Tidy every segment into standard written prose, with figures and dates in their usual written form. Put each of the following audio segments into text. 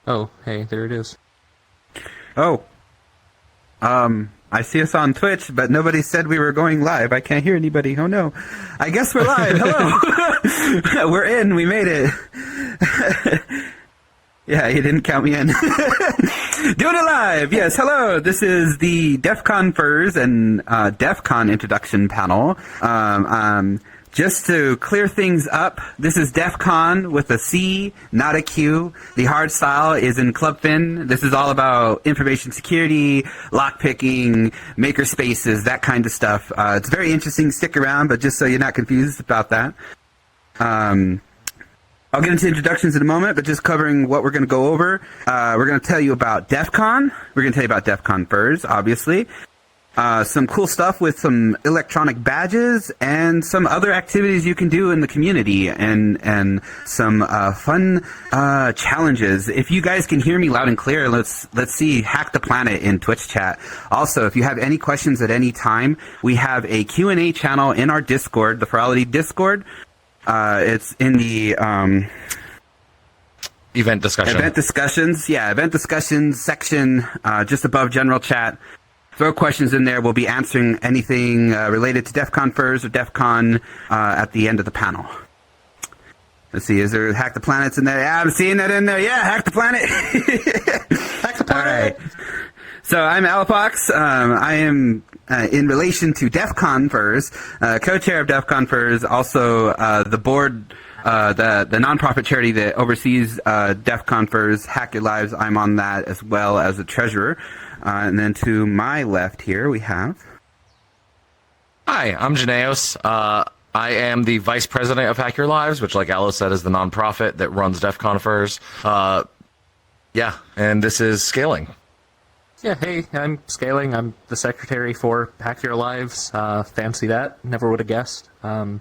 Oh, hey, there it is. Oh, I see us on Twitch, but nobody said we were going live. I can't hear anybody. Oh no. I guess we're live. Hello. We're in. We made it. Yeah, you didn't count me in. Doing it live. Yes, hello. This is the DEFCON Furs and DEFCON introduction panel. Just to clear things up, this is DEFCON with a C, not a Q. The hard style is in Clubfin. This is all about information security, lockpicking, maker spaces, that kind of stuff. It's very interesting. Stick around, but just so you're not confused about that. I'll get into introductions in a moment, but just covering what we're going to go over. We're going to tell you about DEFCON. We're going to tell you about DEFCON Furs, obviously. Some cool stuff with some electronic badges and some other activities you can do in the community and some fun challenges. If you guys can hear me loud and clear, let's see Hack the Planet in Twitch chat. Also, if you have any questions at any time, we have a Q&A channel in our Discord, the Furality Discord. It's in the event discussions section just above general chat. Throw questions in there. We'll be answering anything related to DEFCON Furs or DEFCON at the end of the panel. Let's see, is there Hack the Planets in there? Yeah, I'm seeing that in there. Yeah, Hack the Planet. Hack the Planet. All right. So I'm Alofoxx. I am in relation to DEFCON Furs, co-chair of DEFCON Furs, also the board, the nonprofit charity that oversees DEFCON Furs, Hack Your Lives. I'm on that as well as a treasurer. And then to my left here, we have... Hi, I'm Junaos. I am the vice president of Hack Your Lives, which, like Alo said, is the nonprofit that runs DEFCON Furs. Yeah, and this is Scaeling. Yeah, hey, I'm Scaeling. I'm the secretary for Hack Your Lives. Fancy that. Never would have guessed. I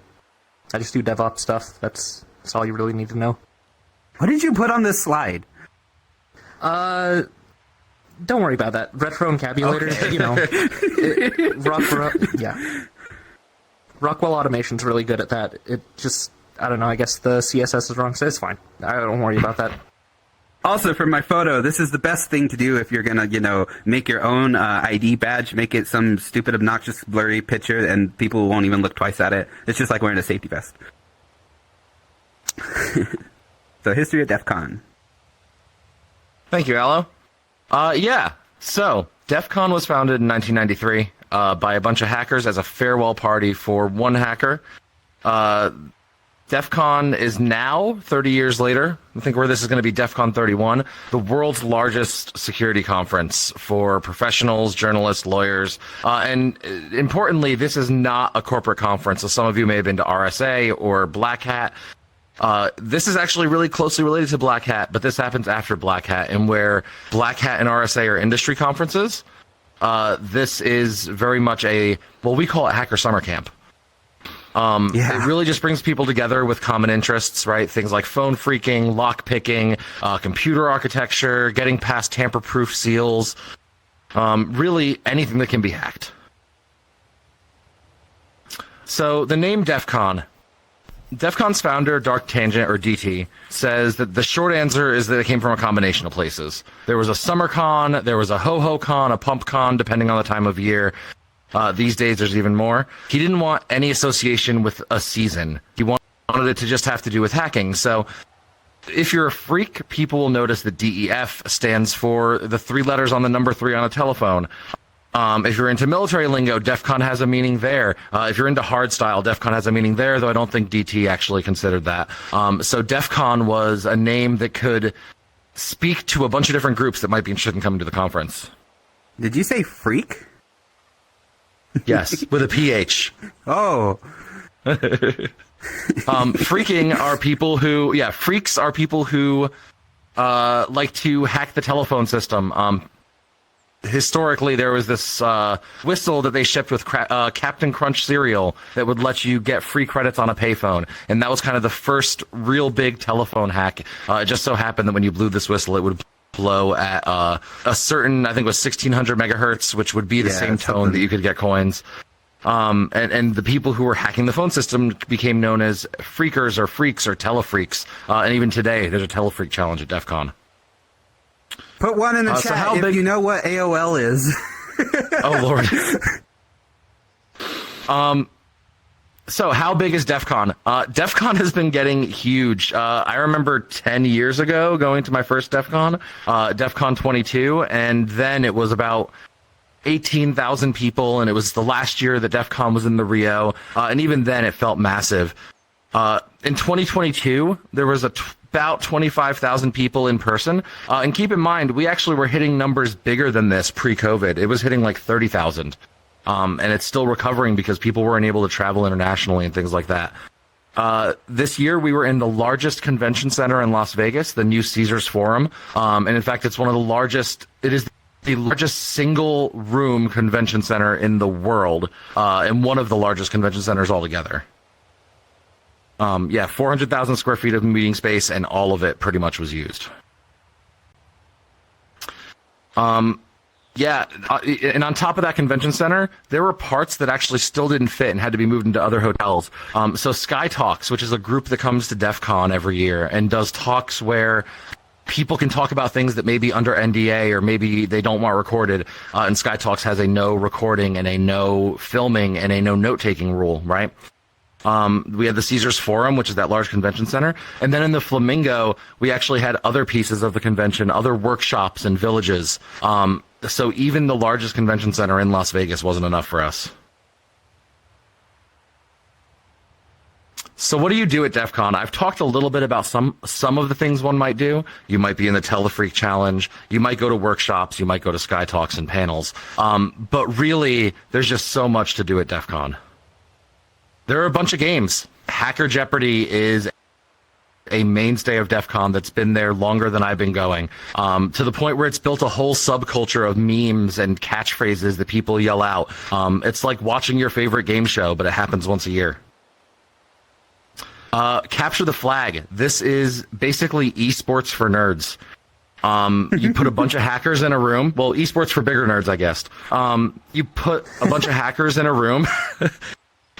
just do DevOps stuff. That's all you really need to know. What did you put on this slide? Don't worry about that. Retro encabulator, okay. You know. Yeah. Rockwell Automation's really good at that. It just, I don't know, I guess the CSS is wrong, so it's fine. I don't worry about that. Also, for my photo, this is the best thing to do if you're going to, make your own ID badge, make it some stupid, obnoxious, blurry picture, and people won't even look twice at it. It's just like wearing a safety vest. So, history of DEFCON. Thank you, Alo. Yeah, so DEFCON was founded in 1993 by a bunch of hackers as a farewell party for one hacker. DEFCON is now, 30 years later, I think where this is going to be DEFCON 31, the world's largest security conference for professionals, journalists, lawyers. And importantly, this is not a corporate conference. So some of you may have been to RSA or Black Hat. This is actually really closely related to Black Hat, but this happens after Black Hat, and where Black Hat and RSA are industry conferences, this is very much we call it Hacker Summer Camp. It really just brings people together with common interests, right? Things like phone phreaking, lock picking, computer architecture, getting past tamper-proof seals, really anything that can be hacked. So the name DEFCON. DEFCON's founder, Dark Tangent, or DT, says that the short answer is that it came from a combination of places. There was a summer con, there was a ho-ho con, a pump con, depending on the time of year. These days, there's even more. He didn't want any association with a season. He wanted it to just have to do with hacking. So if you're a freak, people will notice that DEF stands for the 3 letters on the number 3 on a telephone. If you're into military lingo, DEFCON has a meaning there. If you're into hardstyle, DEFCON has a meaning there, though I don't think DT actually considered that. So DEFCON was a name that could speak to a bunch of different groups that might be interested in coming to the conference. Did you say freak? Yes, with a PH. Oh. Freaking are people who, freaks are people who like to hack the telephone system. Historically, there was this whistle that they shipped with Captain Crunch cereal that would let you get free credits on a payphone. And that was kind of the first real big telephone hack. It just so happened that when you blew this whistle, it would blow at a certain, I think it was 1600 megahertz, which would be the same tone that you could get coins. And the people who were hacking the phone system became known as freakers or freaks or telefreaks. And even today, there's a telefreak challenge at DEF CON. Put one in the So chat how if big- you know what AOL is. Oh Lord. So how big is DEFCON? DEFCON has been getting huge. I remember 10 years ago going to my first DEFCON, DEFCON 22, and then it was about 18,000 people, and it was the last year that DEFCON was in the Rio, and even then it felt massive. In 2022, there was about 25,000 people in person, and keep in mind, we actually were hitting numbers bigger than this pre-COVID. It was hitting like 30,000. And it's still recovering because people weren't able to travel internationally and things like that. This year, we were in the largest convention center in Las Vegas, the new Caesars Forum. And in fact, it's one of the largest, it is the largest single room convention center in the world, and one of the largest convention centers altogether. 400,000 square feet of meeting space, and all of it pretty much was used. And on top of that convention center, there were parts that actually still didn't fit and had to be moved into other hotels. So Sky Talks, which is a group that comes to DEF CON every year and does talks where people can talk about things that may be under NDA or maybe they don't want recorded. And Sky Talks has a no recording and a no filming and a no note-taking rule, right? We had the Caesars Forum, which is that large convention center. And then in the Flamingo, we actually had other pieces of the convention, other workshops and villages. So even the largest convention center in Las Vegas wasn't enough for us. So what do you do at DEF CON? I've talked a little bit about some of the things one might do. You might be in the Tell the Freak Challenge. You might go to workshops. You might go to Sky Talks and panels. But really, there's just so much to do at DEF CON. There are a bunch of games. Hacker Jeopardy is a mainstay of DEF CON that's been there longer than I've been going, to the point where it's built a whole subculture of memes and catchphrases that people yell out. It's like watching your favorite game show, but it happens once a year. Capture the Flag. This is basically esports for nerds. You put a bunch of hackers in a room. Well, esports for bigger nerds, I guess. You put a bunch of hackers in a room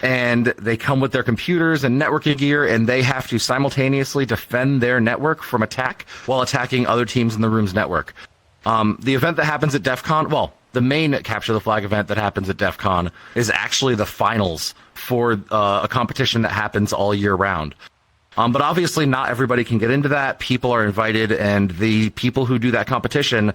and they come with their computers and networking gear, and they have to simultaneously defend their network from attack while attacking other teams in the room's network. The event that happens at DEF CON, well, the main Capture the Flag event that happens at DEF CON is actually the finals for a competition that happens all year round. But obviously not everybody can get into that. People are invited, and the people who do that competition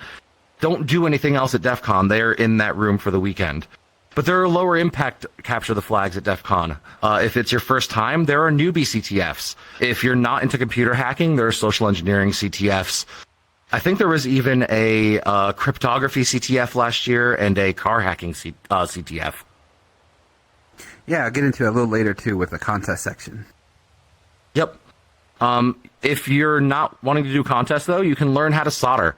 don't do anything else at DEF CON. They're in that room for the weekend. But there are lower impact Capture the Flags at DEF CON. If it's your first time, there are newbie CTFs. If you're not into computer hacking, there are social engineering CTFs. I think there was even a cryptography CTF last year and a car hacking CTF. Yeah, I'll get into it a little later, too, with the contest section. Yep. If you're not wanting to do contests, though, you can learn how to solder.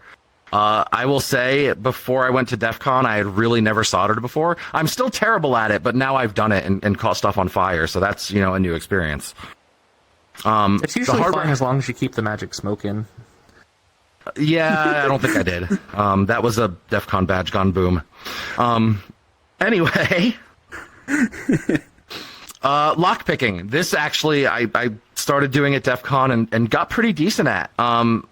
I will say, before I went to DEF CON, I had really never soldered before. I'm still terrible at it, but now I've done it and caught stuff on fire, so that's, a new experience. It's usually fine as long as you keep the magic smoke in. Yeah, I don't think I did. That was a DEF CON badge gone boom. Anyway... lockpicking. This actually, I started doing at DEF CON and got pretty decent at.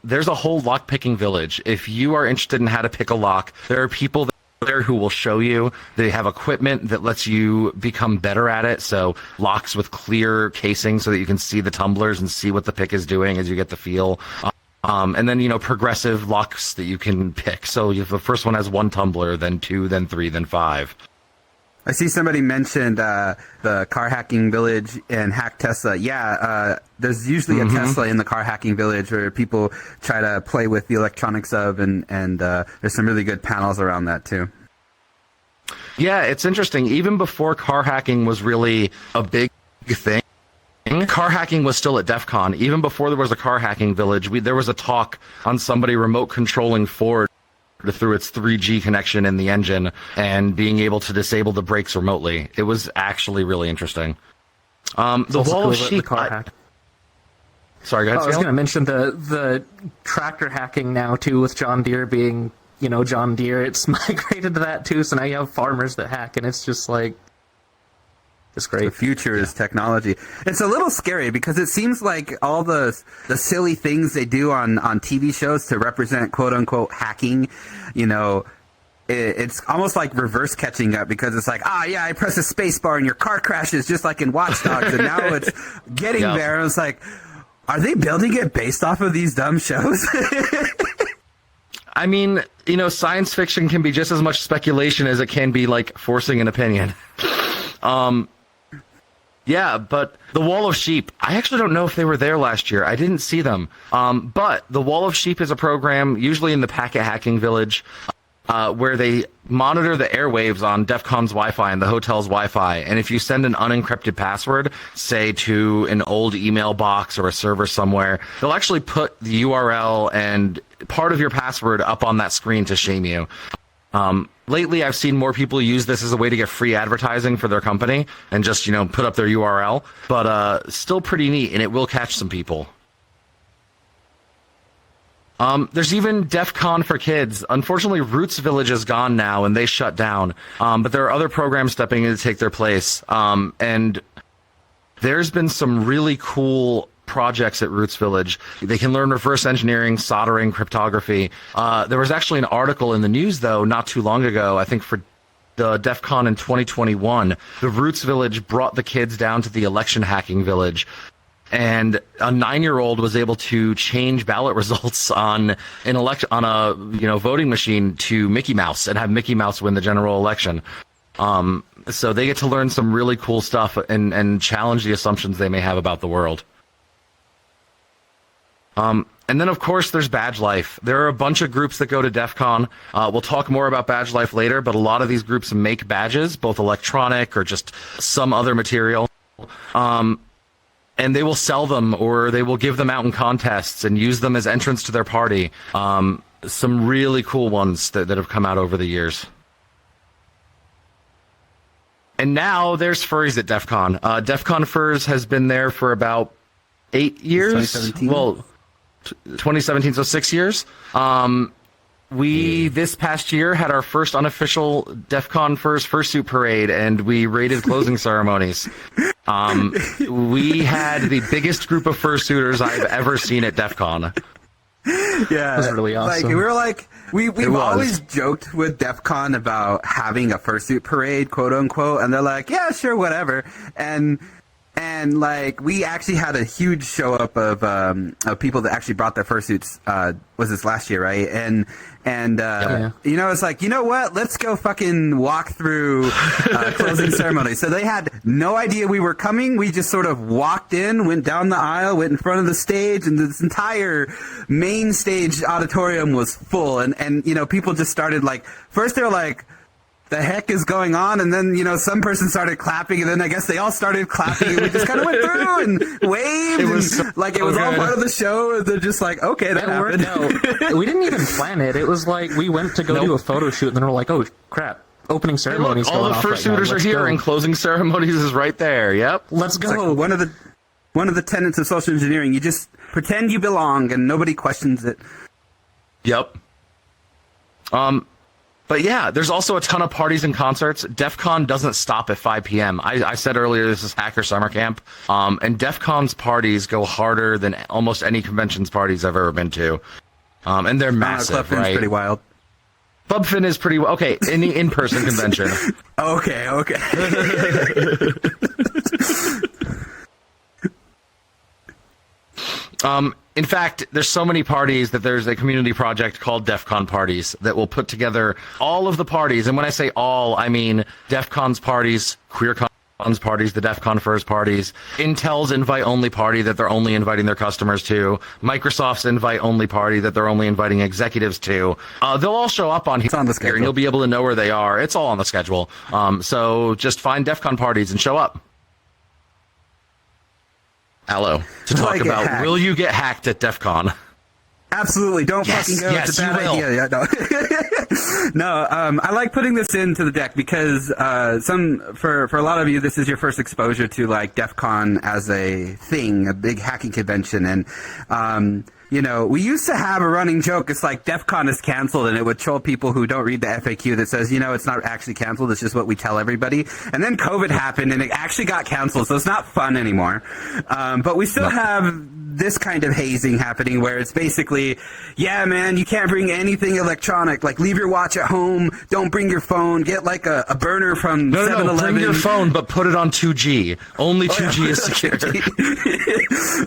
There's a whole lockpicking village. If you are interested in how to pick a lock, there are people there who will show you. They have equipment that lets you become better at it. So locks with clear casing so that you can see the tumblers and see what the pick is doing as you get the feel. And then, progressive locks that you can pick. So if the first one has one tumbler, then two, then three, then five. I see somebody mentioned the car hacking village and Hack Tesla. Yeah, there's usually a Tesla in the car hacking village where people try to play with the electronics of, and there's some really good panels around that too. Yeah, it's interesting. Even before car hacking was really a big thing, car hacking was still at DEF CON. Even before there was a car hacking village, there was a talk on somebody remote controlling Ford through its 3G connection in the engine and being able to disable the brakes remotely. It was actually really interesting. The wall of sheep. Sorry, go ahead. I was going to mention the tractor hacking now too, with John Deere being, John Deere. It's migrated to that too, so now you have farmers that hack, and it's just like, is great. The future is technology. It's a little scary because it seems like all the silly things they do on TV shows to represent quote unquote hacking, you know, it's almost like reverse catching up because it's like, yeah, I press a space bar and your car crashes just like in Watch Dogs, and now it's getting there. And it's like, are they building it based off of these dumb shows? I mean, you know, science fiction can be just as much speculation as it can be like forcing an opinion. Yeah, but the Wall of Sheep, I actually don't know if they were there last year. I didn't see them. But the Wall of Sheep is a program, usually in the Packet Hacking Village, where they monitor the airwaves on DEFCON's Wi-Fi and the hotel's Wi-Fi. And if you send an unencrypted password, say to an old email box or a server somewhere, they'll actually put the URL and part of your password up on that screen to shame you. Lately, I've seen more people use this as a way to get free advertising for their company and just, you know, put up their URL. But still pretty neat, and it will catch some people. There's even DEFCON for kids. Unfortunately, Roots Village is gone now, and they shut down. But there are other programs stepping in to take their place. And there's been some really cool projects at Roots Village. They can learn reverse engineering, soldering, cryptography. There was actually an article in the news, though, not too long ago, I think for the DEFCON in 2021. The Roots Village brought the kids down to the election hacking village. And a 9-year-old was able to change ballot results on a voting machine to Mickey Mouse and have Mickey Mouse win the general election. So they get to learn some really cool stuff and challenge the assumptions they may have about the world. And then, of course, there's Badge Life. There are a bunch of groups that go to DEFCON. We'll talk more about Badge Life later, but a lot of these groups make badges, both electronic or just some other material. And they will sell them or they will give them out in contests and use them as entrance to their party. Some really cool ones that have come out over the years. And now there's furries at DEFCON. DEFCON Furs has been there for about 8 years. 2017? Well, 2017, so 6 years. We, this past year, had our first unofficial DEFCON Furs fursuit parade, and we raided closing ceremonies. We had the biggest group of fursuiters I've ever seen at DEFCON. Yeah, it was really awesome. Like, we were like, we've always joked with DEFCON about having a fursuit parade, quote unquote, and they're like, yeah, sure, whatever. And like, we actually had a huge show up of people that actually brought their fursuits. Was this last year, right? And you know, it's like, you know what? Let's go fucking walk through closing ceremony. So they had no idea we were coming. We just sort of walked in, went down the aisle, went in front of the stage, and this entire main stage auditorium was full. And you know, people just started like, first they were like, the heck is going on? And then, you know, some person started clapping, and then I guess they all started clapping, and we just kind of went through and waved. It was all part of the show, and they're just like, okay, that happened. No, we didn't even plan it. It was like we went to go do a photo shoot, and then we're like, oh, crap. Opening ceremonies all the fursuiters are here, and closing ceremonies is right there. Yep. Let's go. Like one of the tenets of social engineering, you just pretend you belong, and nobody questions it. Yep. But yeah, there's also a ton of parties and concerts. DEFCON doesn't stop at 5 p.m. I said earlier this is Hacker Summer Camp, and DEFCON's parties go harder than almost any convention's parties I've ever been to, and they're massive. Club Fin's pretty wild. Club Fin is pretty okay. Any in-person convention. Okay. In fact, there's so many parties that there's a community project called DEFCON Parties that will put together all of the parties. And when I say all, I mean DEFCON's parties, QueerCon's parties, the DEFCON Furs parties, Intel's invite-only party that they're only inviting their customers to, Microsoft's invite-only party that they're only inviting executives to. They'll all show up on here, on the schedule, and you'll be able to know where they are. It's all on the schedule. So just find DEFCON parties and show up. Allo, to talk about will you get hacked at DEFCON? Absolutely, don't fucking go. Yes, it's a bad idea. Yeah, no. I like putting this into the deck because for a lot of you, this is your first exposure to like DEFCON as a thing, a big hacking convention, and you know, we used to have a running joke. It's like DEFCON is canceled, and it would troll people who don't read the FAQ that says, you know, it's not actually canceled. It's just what we tell everybody. And then COVID happened, and it actually got canceled, so it's not fun anymore. But we still have this kind of hazing happening where it's basically, yeah, man, you can't bring anything electronic. Like, leave your watch at home. Don't bring your phone. Get like a burner from 7-Eleven. No, bring your phone, but put it on 2G. Only 2G is secure.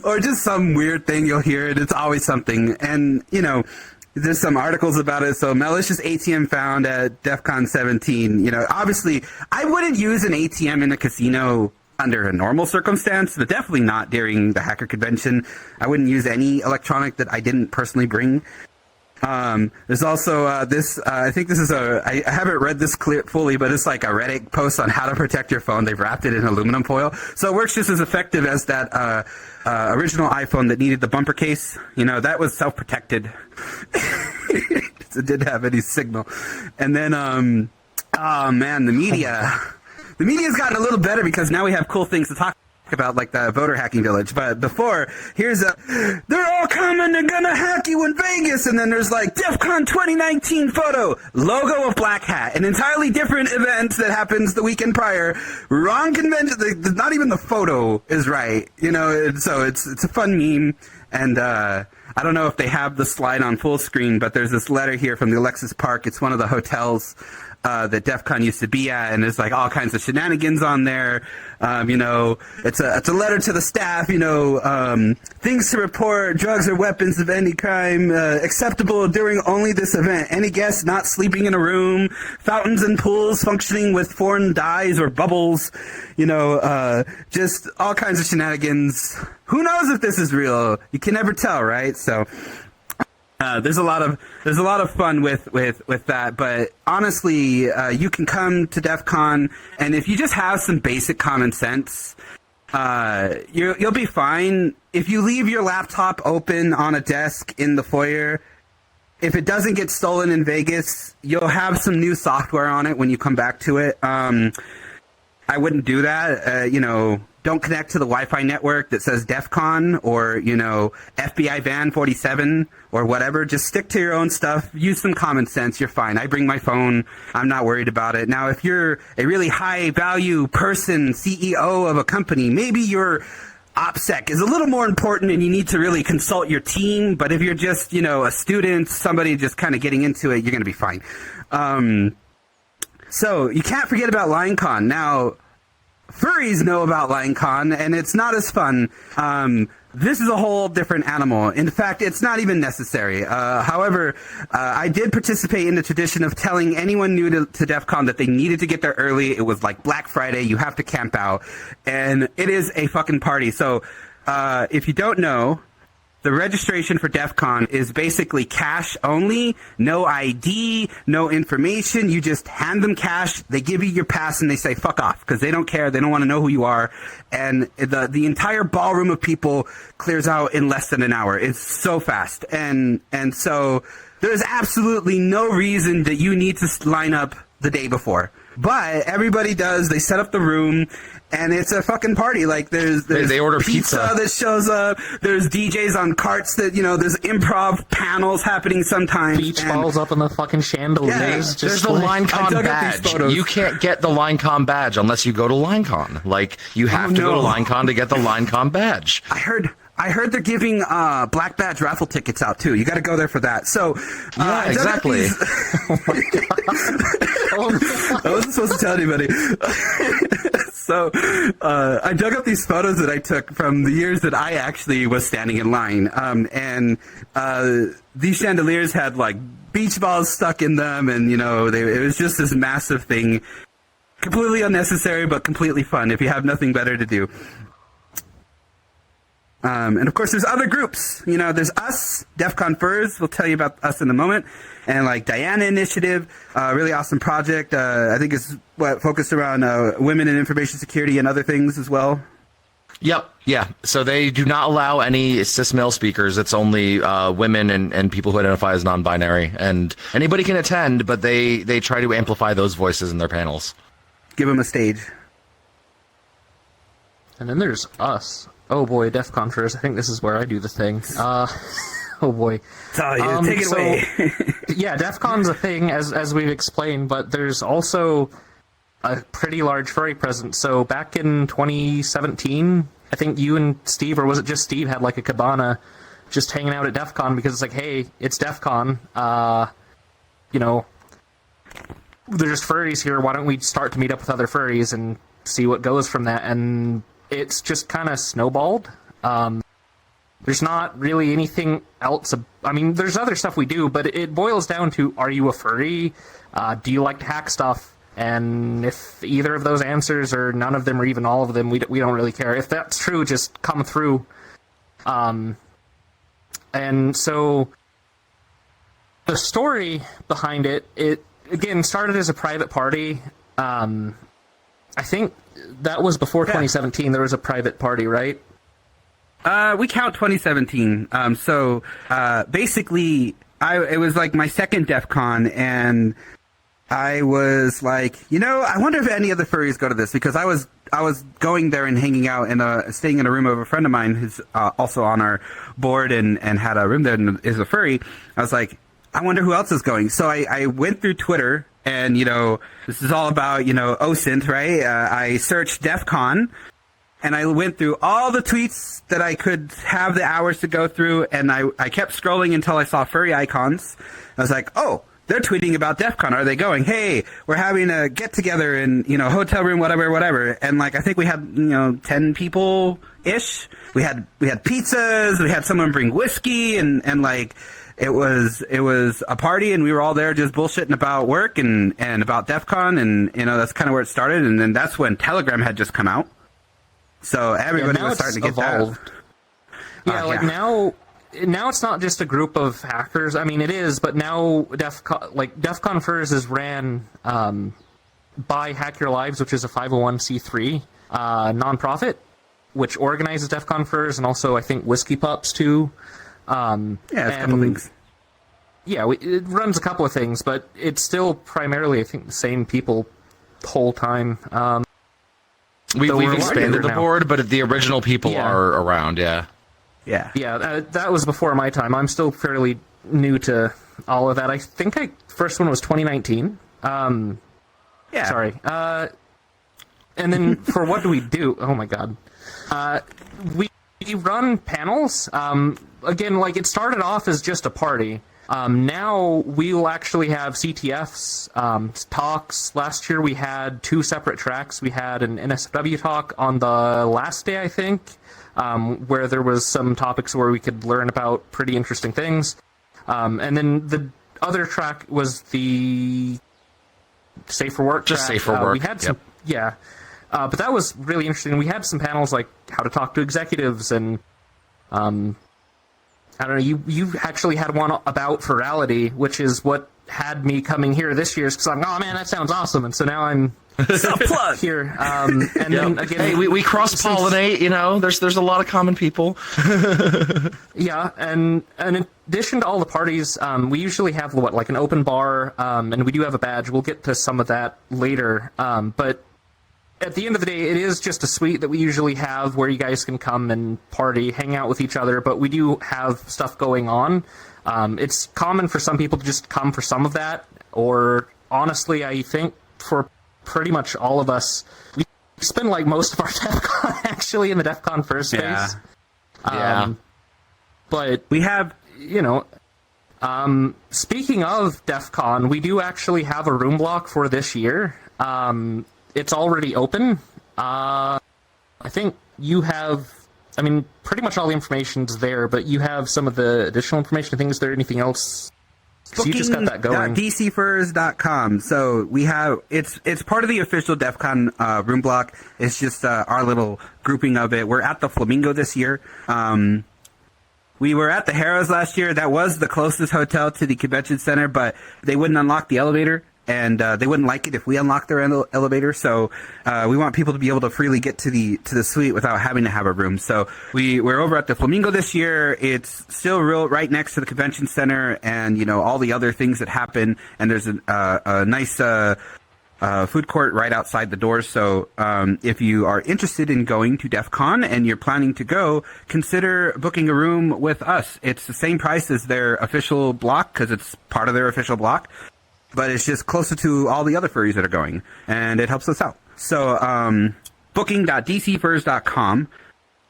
Or just some weird thing you'll hear it. It's always something. And, you know, there's some articles about it. So malicious ATM found at DEFCON 17. You know, obviously, I wouldn't use an ATM in a casino under a normal circumstance, but definitely not during the hacker convention. I wouldn't use any electronic that I didn't personally bring. There's also this, I think this is I haven't read this fully, but it's like a Reddit post on how to protect your phone. They've wrapped it in aluminum foil. So it works just as effective as that original iPhone that needed the bumper case. You know, that was self-protected. It didn't have any signal. And then, oh man, the media. The media's gotten a little better because now we have cool things to talk about, like the voter hacking village. But before, they're all coming, they're gonna hack you in Vegas, and then there's like DEFCON 2019 photo, logo of Black Hat, an entirely different event that happens the weekend prior, wrong convention, not even the photo is right, you know, so it's a fun meme, and I don't know if they have the slide on full screen, but there's this letter here from the Alexis Park. It's one of the hotels that DEF CON used to be at, and there's like all kinds of shenanigans on there. You know, it's a letter to the staff, you know, things to report, drugs or weapons of any crime, acceptable during only this event. Any guests not sleeping in a room, fountains and pools functioning with foreign dyes or bubbles, you know, just all kinds of shenanigans. Who knows if this is real? You can never tell, right? So there's a lot of fun with that, but honestly, you can come to DEF CON, and if you just have some basic common sense, you'll be fine. If you leave your laptop open on a desk in the foyer, if it doesn't get stolen in Vegas, you'll have some new software on it when you come back to it. I wouldn't do that. You know, don't connect to the Wi-Fi network that says DEF CON or, you know, FBI Van 47 or whatever. Just stick to your own stuff. Use some common sense. You're fine. I bring my phone. I'm not worried about it. Now, if you're a really high-value person, CEO of a company, maybe your OPSEC is a little more important and you need to really consult your team. But if you're just, you know, a student, somebody just kind of getting into it, you're going to be fine. So you can't forget about LineCon. Now, furries know about LineCon, and it's not as fun. This is a whole different animal. In fact, it's not even necessary. However, I did participate in the tradition of telling anyone new to DEF CON that they needed to get there early. It was like Black Friday. You have to camp out. And it is a fucking party. So if you don't know, the registration for DEF CON is basically cash only, no ID, no information. You just hand them cash. They give you your pass and they say, fuck off, because they don't care. They don't want to know who you are. And the entire ballroom of people clears out in less than an hour. It's so fast. And so there's absolutely no reason that you need to line up the day before. But everybody does. They set up the room, and it's a fucking party. Like there's they order pizza that shows up. There's DJs on carts that, you know, there's improv panels happening sometimes. Beach balls up in the fucking chandeliers. Yeah, There's the LineCon badge. You can't get the LineCon badge unless you go to LineCon. Like, you have to go to LineCon to get the LineCon badge. I heard they're giving Black Badge raffle tickets out too. You got to go there for that. So yeah, exactly. I wasn't supposed to tell anybody. So I dug up these photos that I took from the years that I actually was standing in line, and these chandeliers had like beach balls stuck in them, and you know, it was just this massive thing, completely unnecessary but completely fun if you have nothing better to do. And of course, there's other groups. You know, there's us, DEFCON Furs. We'll tell you about us in a moment. And like Diana Initiative, really awesome project. I think it's focused around women in information security and other things as well. Yep. Yeah. So they do not allow any cis male speakers. It's only women and people who identify as non-binary. And anybody can attend, but they try to amplify those voices in their panels. Give them a stage. And then there's us. Oh boy, DEFCON Furs. I think this is where I do the thing. Oh boy. So take it away. Yeah, DEFCON's a thing, as we've explained, but there's also a pretty large furry presence. So back in 2017, I think you and Steve, or was it just Steve, had like a cabana just hanging out at DEFCON because it's like, hey, it's DEFCON. You know, there's furries here. Why don't we start to meet up with other furries and see what goes from that? And it's just kind of snowballed. There's not really anything else. I mean, there's other stuff we do, but it boils down to, are you a furry? Do you like to hack stuff? And if either of those answers, or none of them, or even all of them, we don't really care. If that's true, just come through. And so the story behind it again started as a private party. I think that was before 2017. There was a private party, right? We count 2017. Basically, it was like my second DEF CON, and I was like, I wonder if any other furries go to this, because I was going there and hanging out and staying in a room of a friend of mine who's also on our board and had a room there and is a furry. I was like, I wonder who else is going. So I went through Twitter, and this is all about OSINT, right? I searched DEF CON. And I went through all the tweets that I could have the hours to go through, and I kept scrolling until I saw furry icons. I was like, oh, they're tweeting about DEF CON. Are they going, hey, we're having a get-together in, hotel room, whatever. And, I think we had, 10 people-ish. We had pizzas. We had someone bring whiskey, and it was a party, and we were all there just bullshitting about work and about DEF CON, and, that's kind of where it started. And then that's when Telegram had just come out. So everybody was starting to get evolved. That. Yeah, now it's not just a group of hackers. I mean, it is, but now DEFCON Furs is ran by Hack Your Lives, which is a 501c3 nonprofit, which organizes DEFCON Furs, and also I think Whiskey Pups too. It's a couple things. Yeah, it runs a couple of things, but it's still primarily, I think, the same people the whole time. We've expanded the board, but the original people are around, yeah. Yeah, that was before my time. I'm still fairly new to all of that. I think first one was 2019. Sorry. And then for what do we do? Oh my god. We run panels. Again, it started off as just a party. Now we'll actually have CTFs, talks. Last year we had 2 separate tracks. We had an NSFW talk on the last day, I think, where there was some topics where we could learn about pretty interesting things. And then the other track was the Safe for Work Just track. Safe for Work, we had some, but that was really interesting. We had some panels like how to talk to executives and... I don't know, you actually had one about Furality, which is what had me coming here this year, because I'm like, oh man, that sounds awesome, and so now I'm Self-plug here. And then again, hey, we cross-pollinate, there's a lot of common people. Yeah, and in addition to all the parties, we usually have, an open bar, and we do have a badge. We'll get to some of that later, but at the end of the day, it is just a suite that we usually have where you guys can come and party, hang out with each other, but we do have stuff going on. It's common for some people to just come for some of that, or honestly, I think for pretty much all of us, we spend most of our DEFCON actually in the DEFCON Furs space. But we have, speaking of DEFCON, we do actually have a room block for this year. It's already open. I think you have... pretty much all the information's there, but you have some of the additional information. I think, is there anything else? So you just got that going. DCFurs.com. So we have... It's part of the official DEFCON room block. It's just our little grouping of it. We're at the Flamingo this year. We were at the Harrows last year. That was the closest hotel to the convention center, but they wouldn't unlock the elevator. And they wouldn't like it if we unlocked their elevator, so we want people to be able to freely get to the suite without having to have a room. So we're over at the Flamingo this year. It's still right next to the convention center, and all the other things that happen. And there's a nice food court right outside the doors. So if you are interested in going to DEF CON and you're planning to go, consider booking a room with us. It's the same price as their official block because it's part of their official block, but it's just closer to all the other furries that are going, and it helps us out. So booking.dcfurs.com.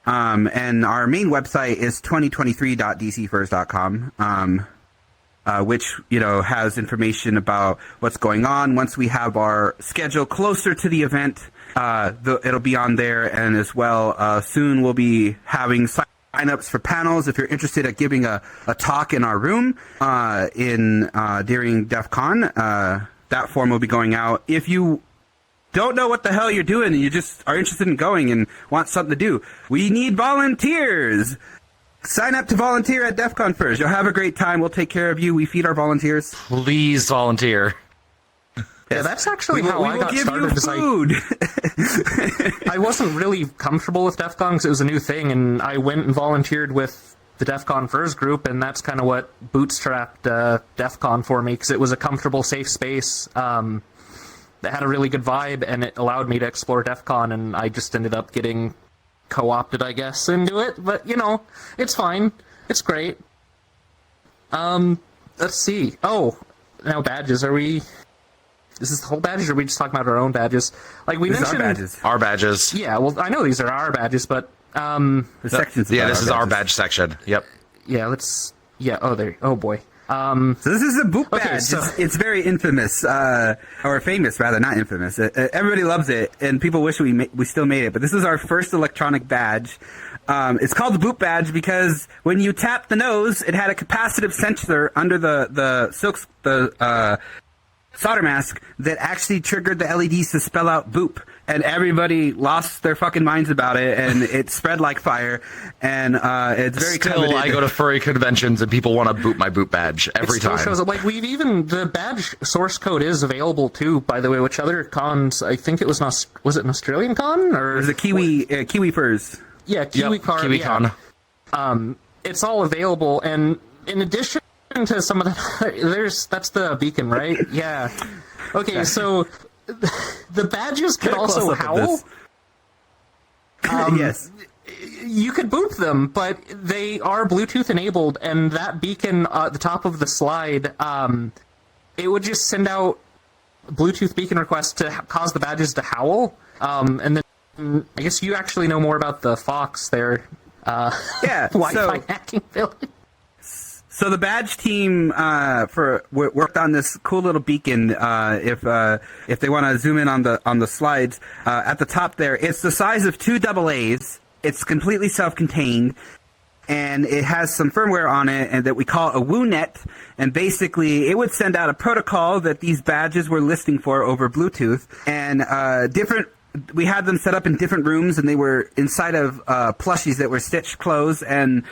And our main website is 2023.dcfurs.com, which, has information about what's going on. Once we have our schedule closer to the event, it'll be on there. And as well, soon we'll be having sign-ups for panels. If you're interested in giving a talk in our room during DEF CON, that form will be going out. If you don't know what the hell you're doing and you just are interested in going and want something to do, we need volunteers. Sign up to volunteer at DEFCON Furs. You'll have a great time. We'll take care of you. We feed our volunteers. Please volunteer. Yeah, that's actually how I got started. Food. I wasn't really comfortable with DEF CON because it was a new thing, and I went and volunteered with the DEFCON Furs group, and that's kind of what bootstrapped DEF CON for me, because it was a comfortable, safe space that had a really good vibe, and it allowed me to explore DEF CON, and I just ended up getting co-opted, I guess, into it. But, it's fine. It's great. Let's see. Oh, now badges. Is this the whole badges, or are we just talking about our own badges? Like we mentioned, our badges. Yeah, well, I know these are our badges, but the sections. Yeah, this is our badge section. Yep. Yeah, oh boy. So this is a boot badge. Okay, so it's very infamous, or famous rather, not infamous. Everybody loves it, and people wish we still made it. But this is our first electronic badge. It's called the boot badge because when you tap the nose, it had a capacitive sensor under the solder mask that actually triggered the LEDs to spell out boop. And everybody lost their fucking minds about it, and it spread like fire. And it's very coveted. I go to furry conventions, and people want to boot my boot badge every time. Shows up. Like the badge source code is available too. By the way, which other cons? I think it was an Australian con or it was a Kiwi Furs. Yeah, Kiwi con. Kiwi con. It's all available, and in addition to some of the, that's the beacon, right? Yeah. Okay, so the badges can also howl. Yes. You could boot them, but they are Bluetooth enabled, and that beacon at the top of the slide, it would just send out Bluetooth beacon requests to cause the badges to howl. And then I guess you actually know more about the Fox there. Yeah. Wi-Fi hacking village. So the badge team worked on this cool little beacon. If they want to zoom in on the slides at the top there, it's the size of 2 AA's. It's completely self-contained, and it has some firmware on it, and that we call a WooNet. And basically, it would send out a protocol that these badges were listening for over Bluetooth, and we had them set up in different rooms, and they were inside of plushies that were stitched closed, and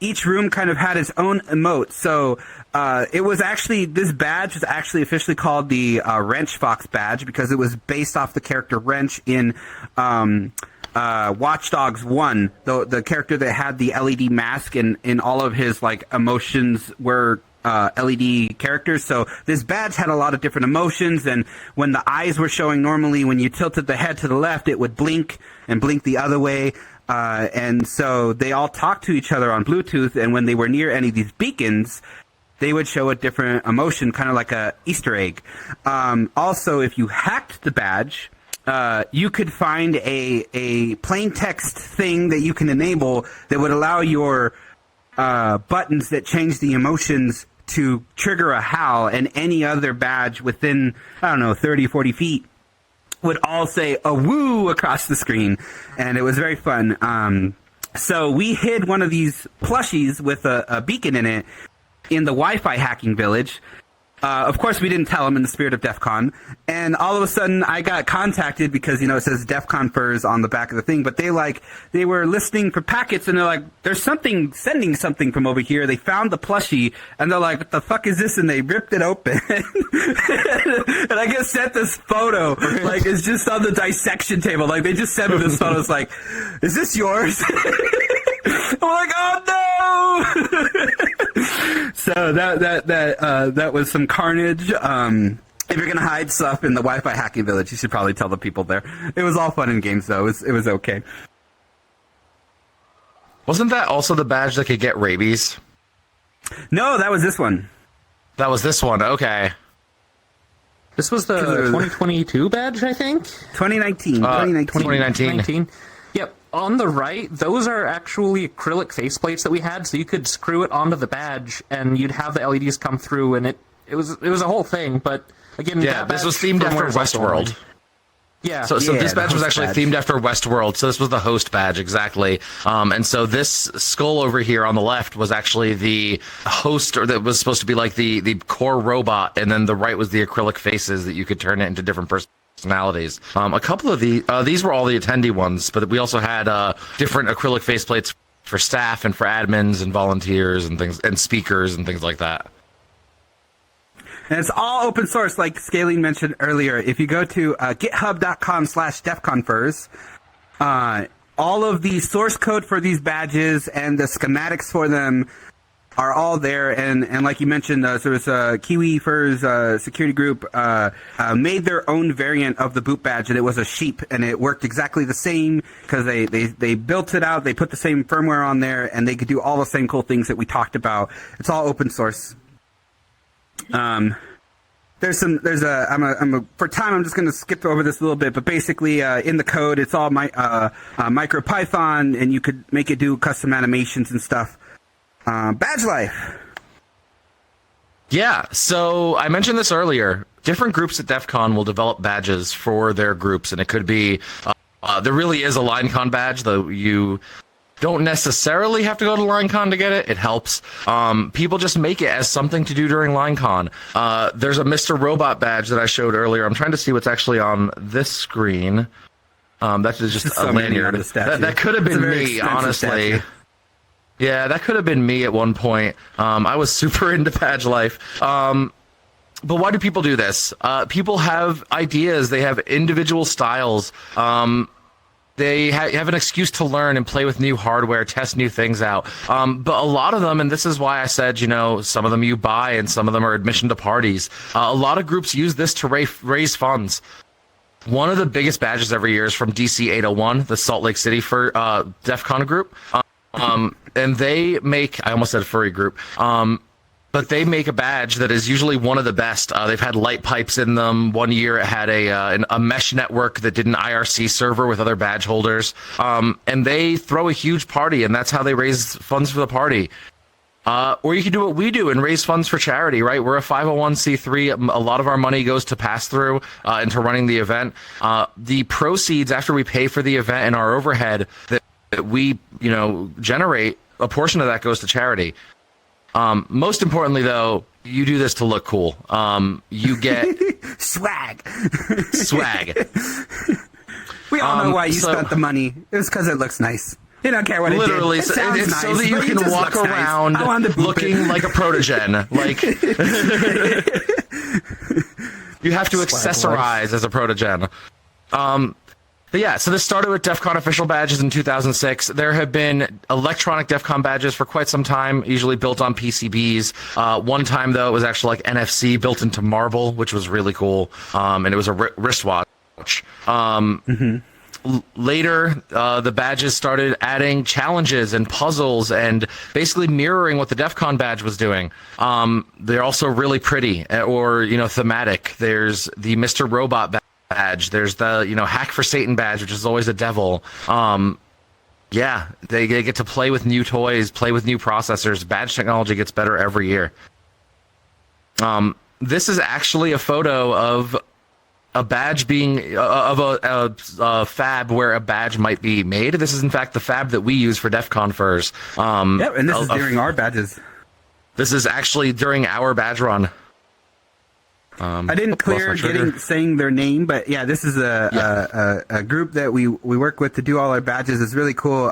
each room kind of had its own emote. So this badge was actually officially called the Wrench Fox badge because it was based off the character Wrench in Watch Dogs 1, the character that had the LED mask, and in all of his emotions were LED characters. So this badge had a lot of different emotions, and when the eyes were showing normally, when you tilted the head to the left, it would blink and blink the other way. And so they all talked to each other on Bluetooth, and when they were near any of these beacons, they would show a different emotion, kind of like a Easter egg. Also, if you hacked the badge, you could find a plain text thing that you can enable that would allow your buttons that change the emotions to trigger a howl, and any other badge within, 30, 40 feet would all say a woo across the screen, and it was very fun. So we hid one of these plushies with a beacon in it in the Wi-Fi hacking village. Of course, we didn't tell them in the spirit of DEF CON, and all of a sudden I got contacted because, it says DEFCON Furs on the back of the thing, but they were listening for packets, and they're like, there's sending something from over here. They found the plushie, and they're like, what the fuck is this? And they ripped it open. And I get sent this photo, it's just on the dissection table. They just sent me this photo. It's like, is this yours? I'm like, oh no! So that was some carnage. if you're gonna hide stuff in the Wi-Fi hacking village, you should probably tell the people there. It was all fun in games, though. It was okay. Wasn't that also the badge that could get rabies? No, that was this one. That was this one. Okay. This was the 2022 badge, I think? 2019. 2019. Yep. On the right, those are actually acrylic faceplates that we had, so you could screw it onto the badge, and you'd have the LEDs come through, and it was a whole thing. But again, Yeah, this was themed after Westworld. Yeah. So Yeah, this badge the was host actually badge. themed after Westworld. So this was the host badge, exactly. And so this skull over here on the left was actually the host, or that was supposed to be like the core robot, and then the right was the acrylic faces that you could turn it into different personalities. A couple of these were all the attendee ones, but we also had different acrylic faceplates for staff and for admins and volunteers and things, and speakers and things like that. And it's all open source, like Scaeling mentioned earlier. If you go to github.com/DEFCON Furs, all of the source code for these badges and the schematics for them are all there. And like you mentioned, so it's Kiwi Furs security group made their own variant of the boot badge, and it was a sheep, and it worked exactly the same because they built it out. They put the same firmware on there, and they could do all the same cool things that we talked about. It's all open source. For time, I'm just going to skip over this a little bit, but basically, in the code, it's all MicroPython, and you could make it do custom animations and stuff. Badge life. Yeah, so I mentioned this earlier. Different groups at DEF CON will develop badges for their groups, and it could be, there really is a LineCon badge, though you don't necessarily have to go to LineCon to get it. It helps. People just make it as something to do during LineCon. There's a Mr. Robot badge that I showed earlier. I'm trying to see what's actually on this screen. That's just a lanyard. That could have been me, honestly. Statue. Yeah, that could have been me at one point. I was super into badge life. But why do people do this? People have ideas. They have individual styles. They have an excuse to learn and play with new hardware, test new things out. But a lot of them, and this is why I said, some of them you buy and some of them are admission to parties. A lot of groups use this to raise funds. One of the biggest badges every year is from DC 801, the Salt Lake City for DEF CON group. And they make, I almost said furry group, but they make a badge that is usually one of the best. They've had light pipes in them. One year it had a mesh network that did an IRC server with other badge holders. And they throw a huge party, and that's how they raise funds for the party. Or you can do what we do and raise funds for charity, right? We're a 501c3. A lot of our money goes to pass through into running the event. The proceeds after we pay for the event and our overhead that we, generate, a portion of that goes to charity. Most importantly, though, you do this to look cool. You get swag. We all know why you spent the money. It was because it looks nice. You don't care what it did. Literally, it sounds it's nice, so that you but it can just walk looks nice. around I wanted to boop looking it. like a protogen. Like you have to accessorize as a protogen. But yeah, so this started with DEF CON official badges in 2006. There have been electronic DEF CON badges for quite some time, usually built on PCBs. One time, though, it was actually like NFC built into marble, which was really cool. And it was a wristwatch. Later, the badges started adding challenges and puzzles and basically mirroring what the DEF CON badge was doing. They're also really pretty or, thematic. There's the Mr. Robot badge. There's the, Hack for Satan badge, which is always a devil. Yeah, they get to play with new toys, play with new processors. Badge technology gets better every year. This is actually a photo of a badge being of a fab where a badge might be made. This is in fact the fab that we use for DEFCON Furs. Yep, and this is during our badges. This is actually during our badge run. I didn't clear saying their name, but yeah, this is a group that we work with to do all our badges. It's really cool.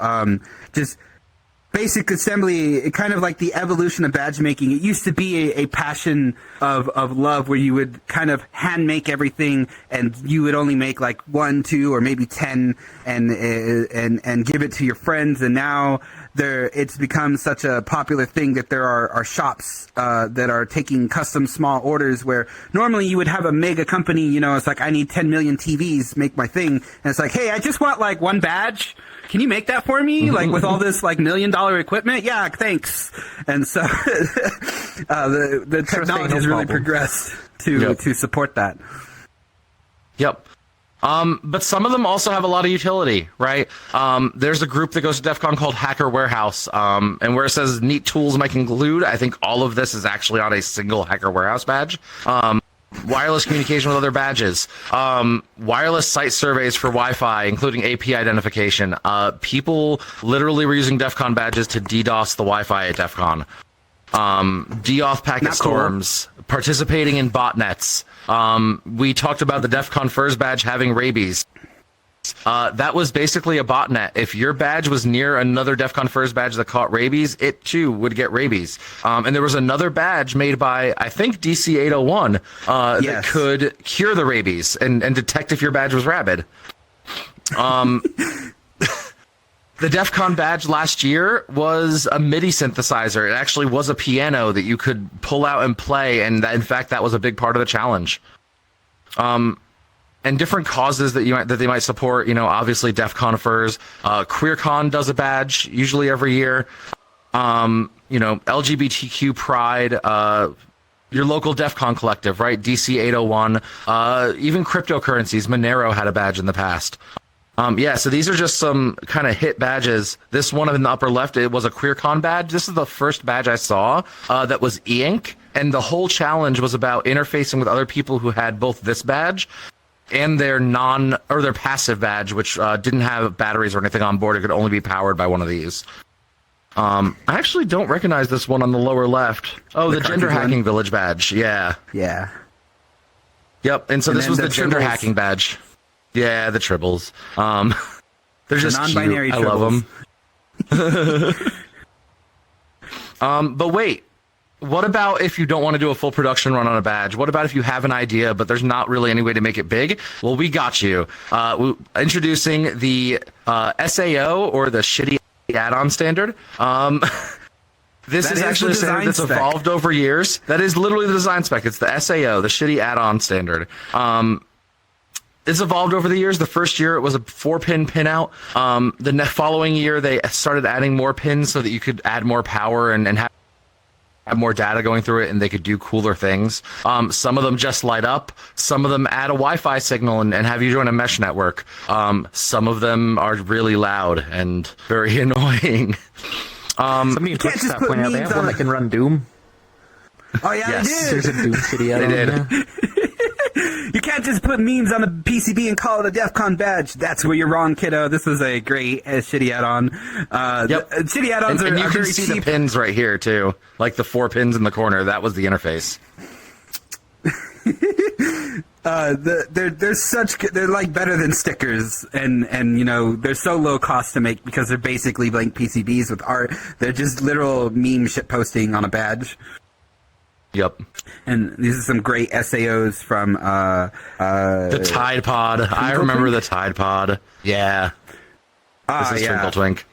basic assembly, kind of like the evolution of badge making. It used to be a passion of love where you would kind of hand make everything, and you would only make like 1, 2, or maybe 10, and give it to your friends. And now it's become such a popular thing that there are shops that are taking custom small orders where normally you would have a mega company. You know, it's like, I need 10 million TVs, make my thing, and it's like, hey, I just want like 1 badge. Can you make that for me? Like with all this like $1 million equipment? Yeah, thanks. And so the technology has really progressed to support that. Yep. But some of them also have a lot of utility, right? There's a group that goes to DEF CON called Hacker Warehouse, and where it says neat tools might include, I think all of this is actually on a single Hacker Warehouse badge. Wireless communication with other badges, wireless site surveys for Wi-Fi, including API identification. People literally were using DEF CON badges to DDoS the Wi-Fi at DEF CON. DeAuth packet Not cool. storms, participating in botnets. We talked about the DEF CON Furs badge having rabies. That was basically a botnet. If your badge was near another DEF CON Furs badge that caught rabies, it too would get rabies. And there was another badge made by, I think, DC 801 that could cure the rabies and detect if your badge was rabid. The DEF CON badge last year was a MIDI synthesizer. It actually was a piano that you could pull out and play, and in fact, that was a big part of the challenge. And different causes that they might support, you know, obviously DEF CON Furs. QueerCon does a badge, usually every year. You know, LGBTQ Pride, your local DEF CON collective, right? DC 801. Even cryptocurrencies, Monero had a badge in the past. So these are just some kind of hit badges. This one in the upper left, it was a QueerCon badge. This is the first badge I saw that was e-ink, and the whole challenge was about interfacing with other people who had both this badge and their their passive badge, which didn't have batteries or anything on board. It could only be powered by one of these. I actually don't recognize this one on the lower left. Oh, the gender hacking village badge. Yeah. Yeah. Yep. And so this was the gender hacking badge. Yeah, the tribbles. They're just non-binary cute. tribbles. I love them. But wait, what about if you don't want to do a full production run on a badge? What about if you have an idea, but there's not really any way to make it big? Well, we got you. Introducing the SAO, or the shitty add-on standard. This is actually a standard that's evolved over years. That is literally the design spec. It's the SAO, the shitty add-on standard. It's evolved over the years. The first year it was a 4-pin pinout. The following year they started adding more pins so that you could add more power and have more data going through it, and they could do cooler things. Some of them just light up. Some of them add a Wi-Fi signal and have you join a mesh network. Some of them are really loud and very annoying. Somebody touched that point out. They have one that can run Doom. Oh yeah, yes. they did. There's a Doom shitty add-on. They did. Yeah. You can't just put memes on a PCB and call it a DEF CON badge. That's where you're wrong, kiddo. This was a great shitty add-on. Yep. Shitty add-ons and you are can very see cheap. the pins right here too, like the 4 pins in the corner. That was the interface. They're like better than stickers, and you know, they're so low cost to make because they're basically blank PCBs with art. They're just literal meme shit posting on a badge. Yep. And these are some great SAOs from the Tide Pod. I remember the Tide Pod. Yeah. This is Twinkle Twink.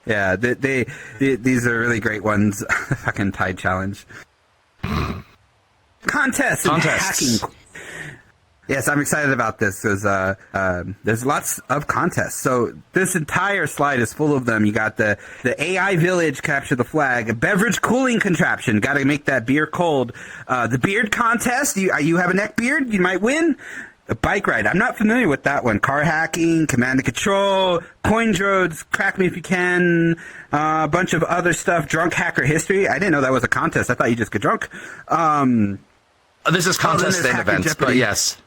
Yeah, these are really great ones. Fucking Tide Challenge. Contests and hacking. Yes, I'm excited about this because there's lots of contests. So this entire slide is full of them. You got the AI village capture the flag, a beverage cooling contraption, got to make that beer cold. The beard contest, you have a neck beard, you might win. A bike ride, I'm not familiar with that one. Car hacking, command and control, coin droids, crack me if you can, a bunch of other stuff. Drunk hacker history. I didn't know that was a contest. I thought you just get drunk. This is contest and events, Jeopardy. But yes.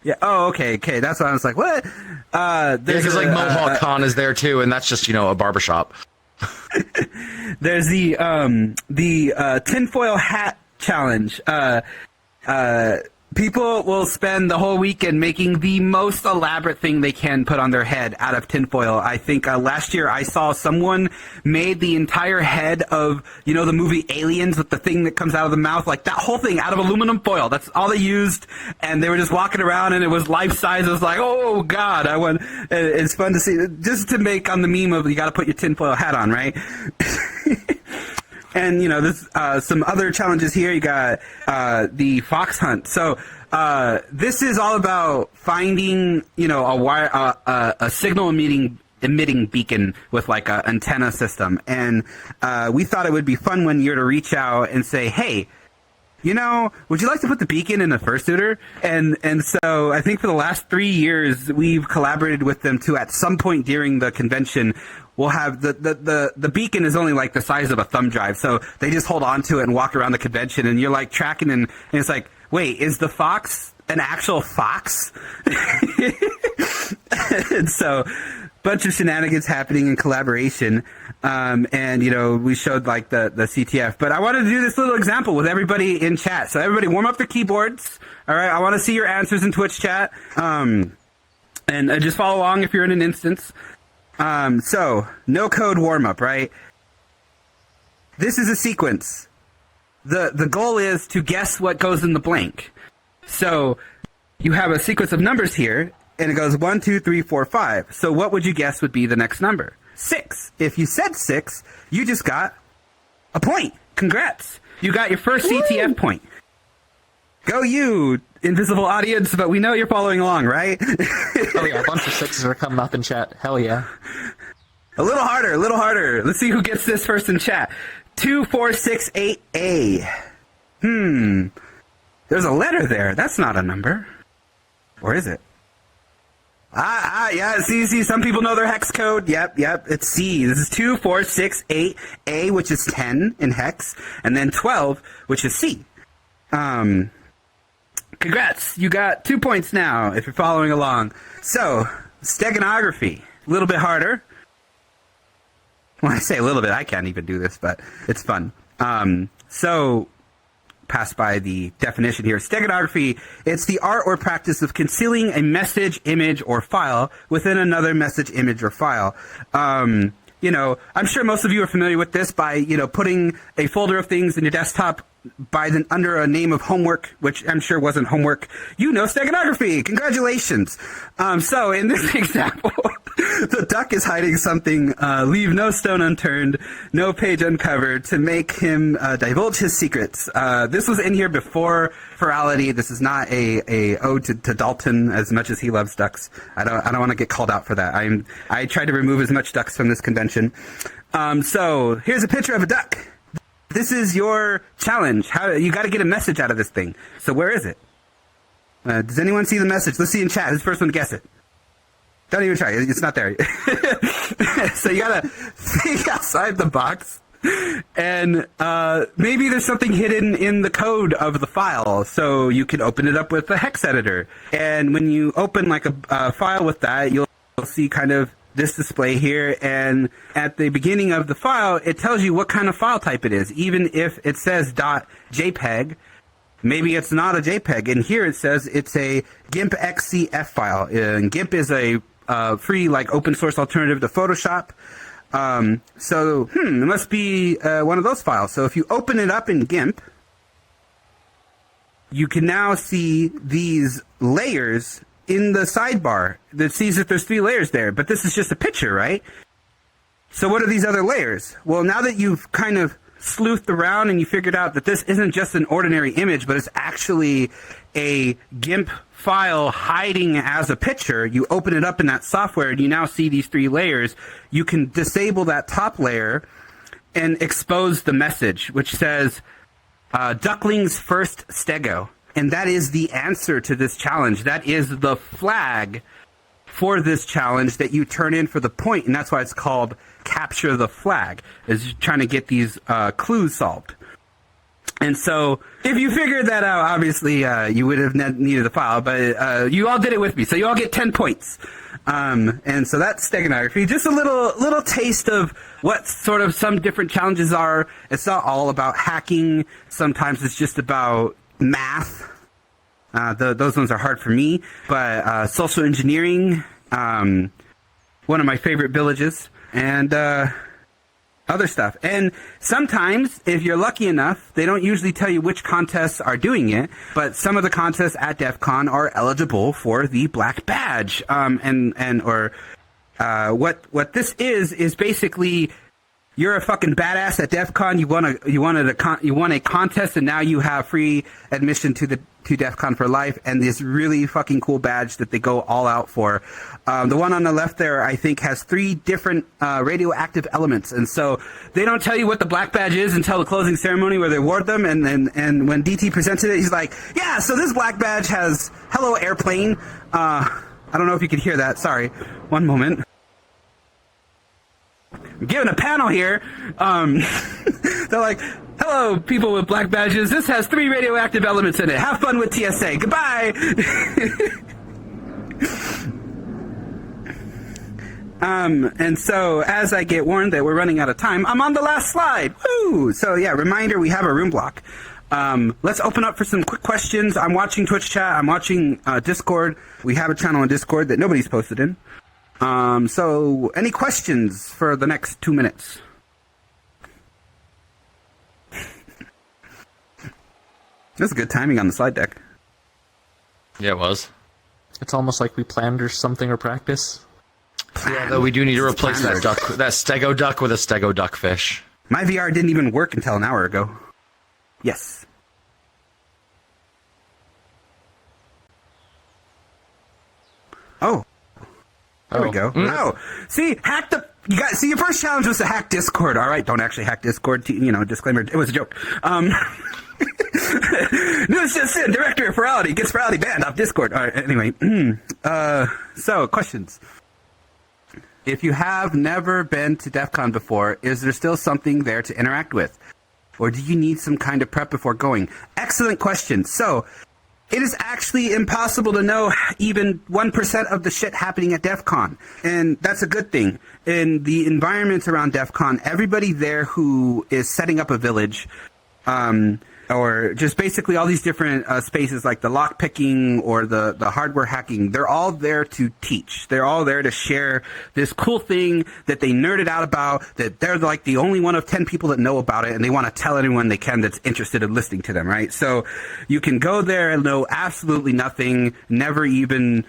Yeah. Oh, okay. That's why I was like, what? Because like Mohawk Con is there too, and that's just a barbershop. There's the tinfoil hat challenge. People will spend the whole weekend making the most elaborate thing they can put on their head out of tinfoil. I think last year I saw someone made the entire head of, you know, the movie Aliens with the thing that comes out of the mouth, like that whole thing out of aluminum foil. That's all they used, and they were just walking around, and it was life size. It was like, oh God, it's fun to see, just to make on the meme of you got to put your tinfoil hat on, right? And, you know, there's some other challenges here. You got the fox hunt. So this is all about finding, you know, a signal emitting beacon with like an antenna system. And we thought it would be fun one year to reach out and say, hey, you know, would you like to put the beacon in a fursuiter? And so I think for the last 3 years, we've collaborated with them to, at some point during the convention, we'll have the beacon is only like the size of a thumb drive. So they just hold on to it and walk around the convention, and you're like tracking, and it's like, wait, is the fox an actual fox? And so bunch of shenanigans happening in collaboration. And, you know, we showed like the CTF, but I wanted to do this little example with everybody in chat. So everybody warm up their keyboards. All right. I want to see your answers in Twitch chat. And just follow along if you're in an instance. So no code warm up, right? This is a sequence. The goal is to guess what goes in the blank. So you have a sequence of numbers here, and it goes 1, 2, 3, 4, 5. So what would you guess would be the next number? 6. If you said 6, you just got a point. Congrats. You got your first CTF point. Go you, invisible audience, but we know you're following along, right? Oh yeah, a bunch of 6s are coming up in chat. Hell yeah. A little harder, a little harder. Let's see who gets this first in chat. 2468A. There's a letter there. That's not a number. Or is it? Yeah, see, some people know their hex code. Yep, it's C. This is 2468A, which is 10 in hex, and then 12, which is C. Congrats, you got 2 points now, if you're following along. So, steganography, a little bit harder. When I say a little bit, I can't even do this, but it's fun. So, pass by the definition here. Steganography, it's the art or practice of concealing a message, image, or file within another message, image, or file. You know, I'm sure most of you are familiar with this by, you know, putting a folder of things in your desktop under a name of homework, which I'm sure wasn't homework. You know steganography. Congratulations. So in this example, the duck is hiding something. Leave no stone unturned, no page uncovered to make him divulge his secrets. This was in here before Furality. This is not a ode to Dalton as much as he loves ducks. I don't want to get called out for that. I tried to remove as much ducks from this convention. So here's a picture of a duck. This is your challenge. You got to get a message out of this thing. So where is it? Does anyone see the message? Let's see in chat. Who's the first one to guess it? Don't even try. It's not there. So you got to think outside the box. And maybe there's something hidden in the code of the file. So you can open it up with the hex editor. And when you open like a file with that, you'll see kind of this display here, and at the beginning of the file, it tells you what kind of file type it is. Even if it says .jpeg, maybe it's not a JPEG. And here it says it's a GIMP XCF file. And GIMP is a free, like, open source alternative to Photoshop. So it must be one of those files. So if you open it up in GIMP, you can now see these layers in the sidebar that sees that there's 3 layers there, but this is just a picture, right? So what are these other layers? Well, now that you've kind of sleuthed around and you figured out that this isn't just an ordinary image, but it's actually a GIMP file hiding as a picture, you open it up in that software and you now see these 3 layers. You can disable that top layer and expose the message, which says, Duckling's first stego. And that is the answer to this challenge. That is the flag for this challenge that you turn in for the point, and that's why it's called Capture the Flag, is trying to get these clues solved. And so if you figured that out, obviously you would have needed the file, but you all did it with me, so you all get 10 points. And so that's steganography. Just a little taste of what sort of some different challenges are. It's not all about hacking. Sometimes it's just about math. Those ones are hard for me. But social engineering, one of my favorite villages, and other stuff. And sometimes, if you're lucky enough, they don't usually tell you which contests are doing it, but some of the contests at DEF CON are eligible for the black badge. What this is basically, you're a fucking badass at DEF CON. You won a contest, and now you have free admission to DEF CON for life, and this really fucking cool badge that they go all out for. The one on the left there, I think, has 3 different radioactive elements, and so they don't tell you what the black badge is until the closing ceremony where they award them. And when DT presented it, he's like, "Yeah, so this black badge has hello airplane." I don't know if you could hear that. Sorry, one moment. I'm giving a panel here. They're like, "Hello, people with black badges. This has 3 radioactive elements in it. Have fun with TSA. Goodbye." And so as I get warned that we're running out of time, I'm on the last slide. Woo! So yeah, reminder, we have a room block. Let's open up for some quick questions. I'm watching Twitch chat. I'm watching Discord. We have a channel on Discord that nobody's posted in. So any questions for the next 2 minutes? That's good timing on the slide deck. Yeah, it was. It's almost like we planned or something or practice. Yeah, though we do need to replace that stego duck with a stego duckfish. My VR didn't even work until an hour ago. Yes. Oh. There we go. Oh, see, your first challenge was to hack Discord. All right, don't actually hack Discord. Disclaimer, it was a joke. News just in, director of Furality gets Furality banned off Discord. All right, anyway. So, questions. If you have never been to DEF CON before, is there still something there to interact with? Or do you need some kind of prep before going? Excellent question. So, it is actually impossible to know even 1% of the shit happening at DEF CON. And that's a good thing. In the environment around DEF CON, everybody there who is setting up a village, or just basically all these different spaces like the lock picking or the hardware hacking, they're all there to teach. They're all there to share this cool thing that they nerded out about, that they're like the only one of 10 people that know about it, and they want to tell anyone they can that's interested in listening to them, right? So you can go there and know absolutely nothing, never even,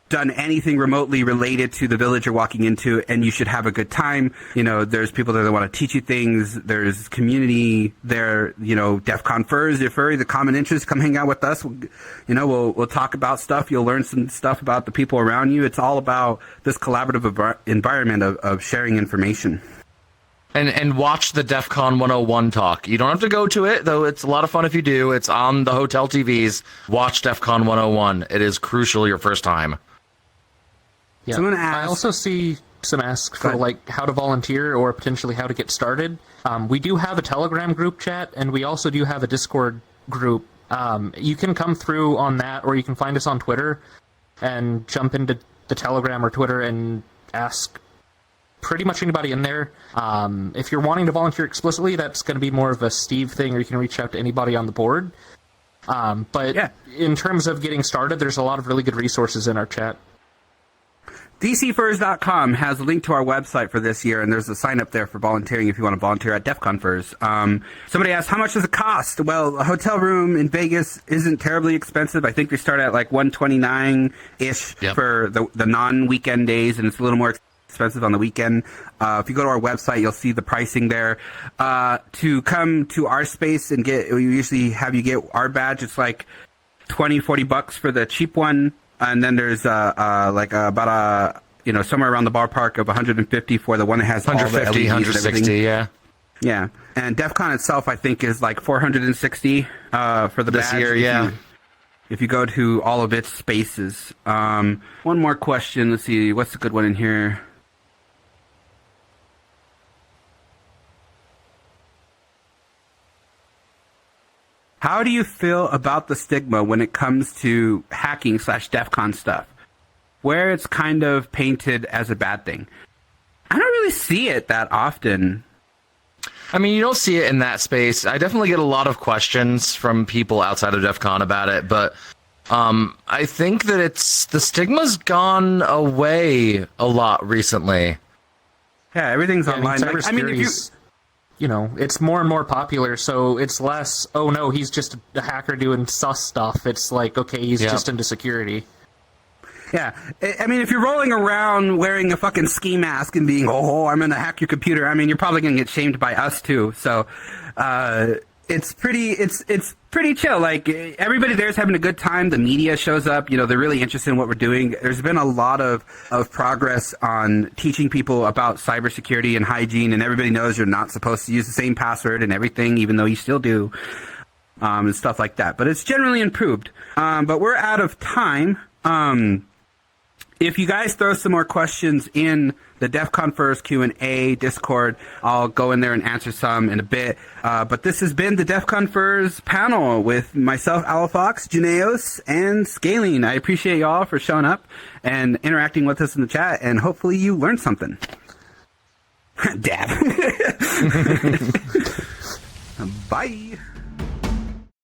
done anything remotely related to the village you're walking into, and you should have a good time. There's people there that want to teach you things. There's community there. DEFCON Furs, your furry, the common interest. Come hang out with us. We'll talk about stuff. You'll learn some stuff about the people around you. It's all about this collaborative environment of sharing information. And watch the DEFCON 101 talk. You don't have to go to it, though it's a lot of fun if you do. It's on the hotel TVs. Watch DEFCON 101. It is crucial your first time. Yeah. So I'm gonna ask, I also see some asks for how to volunteer or potentially how to get started. We do have a Telegram group chat, and we also do have a Discord group. You can come through on that, or you can find us on Twitter and jump into the Telegram or Twitter and ask pretty much anybody in there. If you're wanting to volunteer explicitly, that's going to be more of a Steve thing, or you can reach out to anybody on the board. But in terms of getting started, there's a lot of really good resources in our chat. DCFurs.com has a link to our website for this year, and there's a sign up there for volunteering if you want to volunteer at DEFCON Furs. Somebody asked, how much does it cost? Well, a hotel room in Vegas isn't terribly expensive. I think they start at like $129-ish for the non-weekend days, and it's a little more expensive on the weekend. If you go to our website, you'll see the pricing there. To come to our space and we usually have you get our badge. It's like $20-$40 for the cheap one. And then there's about somewhere around the ballpark of 150 for the one that has 150, all the LEDs 160, yeah. Yeah, and DEF CON itself, I think, is like 460 for the this badge. Year, yeah. If you go to all of its spaces. One more question. Let's see, what's a good one in here? How do you feel about the stigma when it comes to hacking /DEF CON stuff, where it's kind of painted as a bad thing? I don't really see it that often. I mean, you don't see it in that space. I definitely get a lot of questions from people outside of DEF CON about it, but I think that the stigma's gone away a lot recently. Yeah, everything's Yeah, online. Like, I mean, if you... you know, it's more and more popular, so it's less, oh no, he's just a hacker doing sus stuff. It's like, okay, he's just into security. Yeah, I mean, if you're rolling around wearing a fucking ski mask and being, oh, I'm gonna hack your computer, I mean, you're probably gonna get shamed by us too. So, it's pretty chill. Like, everybody there's having a good time. The media shows up. You know, they're really interested in what we're doing. There's been a lot of progress on teaching people about cybersecurity and hygiene, and everybody knows you're not supposed to use the same password and everything, even though you still do, and stuff like that. But it's generally improved. But we're out of time. If you guys throw some more questions in the DEFCON Furs Q&A Discord, I'll go in there and answer some in a bit. But this has been the DEFCON Furs panel with myself, Alofoxx, Junaos, and Scaeling. I appreciate y'all for showing up and interacting with us in the chat, and hopefully you learned something. Dab. Bye.